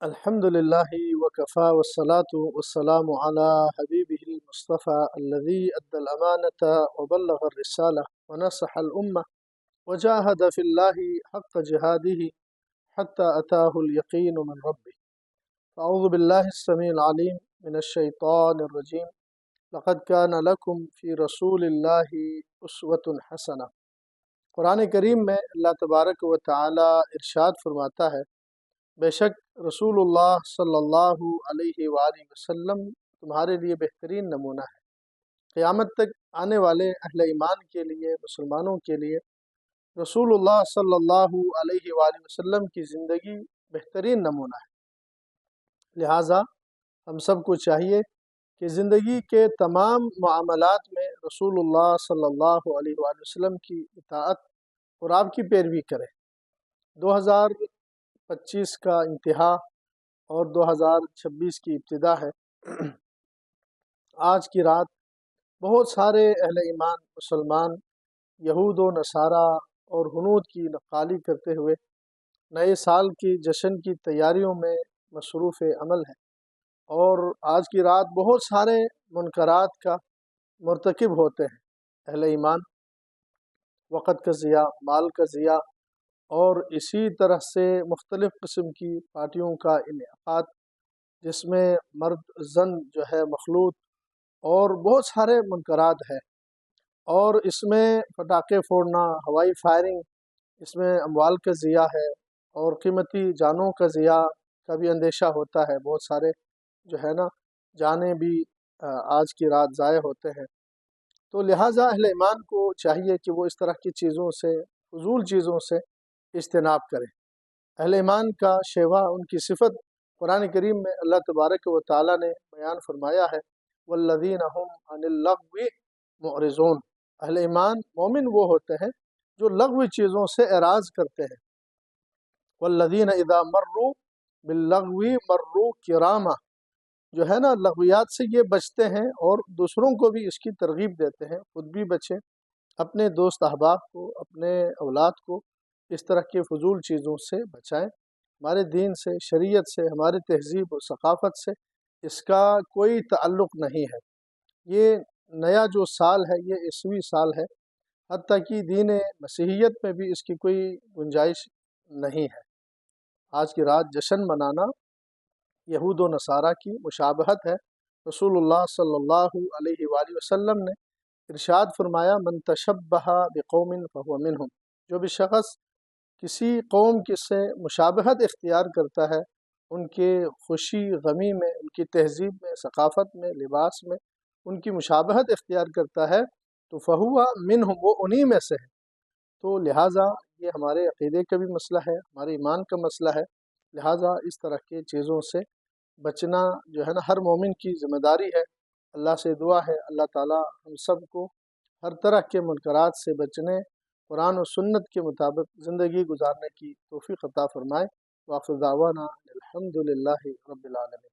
الحمد لله وكفى والصلاة والسلام على حبيبه المصطفى الذي أدى الأمانة وبلغ الرسالة ونصح الأمة وجاهد في الله حق جهاده حتى أتاه اليقين من ربه. أعوذ بالله السميع العليم من الشيطان الرجيم. لقد كان لكم في رسول الله أسوة حسنة. قرآن کریم میں اللہ تبارک و تعالی ارشاد فرماتا ہے، بے شک رسول اللہ صلی اللہ علیہ وآلہ وسلم تمہارے لیے بہترین نمونہ ہے۔ قیامت تک آنے والے اہل ایمان کے لیے، مسلمانوں کے لیے رسول اللہ صلی اللہ علیہ وآلہ وسلم کی زندگی بہترین نمونہ ہے۔ لہٰذا ہم سب کو چاہیے کہ زندگی کے تمام معاملات میں رسول اللہ صلی اللہ علیہ وآلہ وسلم کی اطاعت اور آپ کی پیروی کریں۔ 2025 کا انتہا اور 2026 کی ابتدا ہے۔ آج کی رات بہت سارے اہل ایمان مسلمان یہود و نصارہ اور ہنود کی نقالی کرتے ہوئے نئے سال کی جشن کی تیاریوں میں مصروف عمل ہیں، اور آج کی رات بہت سارے منکرات کا مرتکب ہوتے ہیں۔ اہل ایمان وقت کا ضیاع، مال کا ضیاع اور اسی طرح سے مختلف قسم کی پارٹیوں کا انعقاد، جس میں مرد زن جو ہے مخلوط، اور بہت سارے منکرات ہیں، اور اس میں پٹاخے پھوڑنا، ہوائی فائرنگ، اس میں اموال کا ضیاع ہے اور قیمتی جانوں کا ضیاع کا بھی اندیشہ ہوتا ہے۔ بہت سارے جو ہے نا جانیں بھی آج کی رات ضائع ہوتے ہیں۔ تو لہٰذا اہل ایمان کو چاہیے کہ وہ اس طرح کی چیزوں سے، فضول چیزوں سے اجتناب کریں۔ اہل ایمان کا شیوا، ان کی صفت قرآن کریم میں اللہ تبارک و تعالیٰ نے بیان فرمایا ہے، والذین هم عن اللغو معرضون۔ اہل ایمان مومن وہ ہوتے ہیں جو لغوی چیزوں سے اعراض کرتے ہیں۔ والذین اذا مروا باللغو مروا کراما، جو ہے نا لغویات سے یہ بچتے ہیں اور دوسروں کو بھی اس کی ترغیب دیتے ہیں، خود بھی بچیں، اپنے دوست احباب کو، اپنے اولاد کو اس طرح کے فضول چیزوں سے بچائیں۔ ہمارے دین سے، شریعت سے، ہمارے تہذیب و ثقافت سے اس کا کوئی تعلق نہیں ہے۔ یہ نیا جو سال ہے یہ عیسوی سال ہے، حتیٰ کہ دین مسیحیت میں بھی اس کی کوئی گنجائش نہیں ہے۔ آج کی رات جشن منانا یہود و نصارہ کی مشابہت ہے۔ رسول اللہ صلی اللہ علیہ وآلہ وسلم نے ارشاد فرمایا، من تشبہ بقوم فہو منہم، جو بھی شخص کسی قوم کی سے مشابہت اختیار کرتا ہے، ان کے خوشی غمی میں، ان کی تہذیب میں، ثقافت میں، لباس میں ان کی مشابہت اختیار کرتا ہے تو فہو منہم، وہ انہی میں سے ہے۔ تو لہٰذا یہ ہمارے عقیدے کا بھی مسئلہ ہے، ہمارے ایمان کا مسئلہ ہے۔ لہٰذا اس طرح کے چیزوں سے بچنا جو ہے نا ہر مومن کی ذمہ داری ہے۔ اللہ سے دعا ہے اللہ تعالیٰ ہم سب کو ہر طرح کے منکرات سے بچنے، قرآن و سنت کے مطابق زندگی گزارنے کی توفیق عطا فرمائے۔ وآخر دعوانا الحمد للہ رب العالمین۔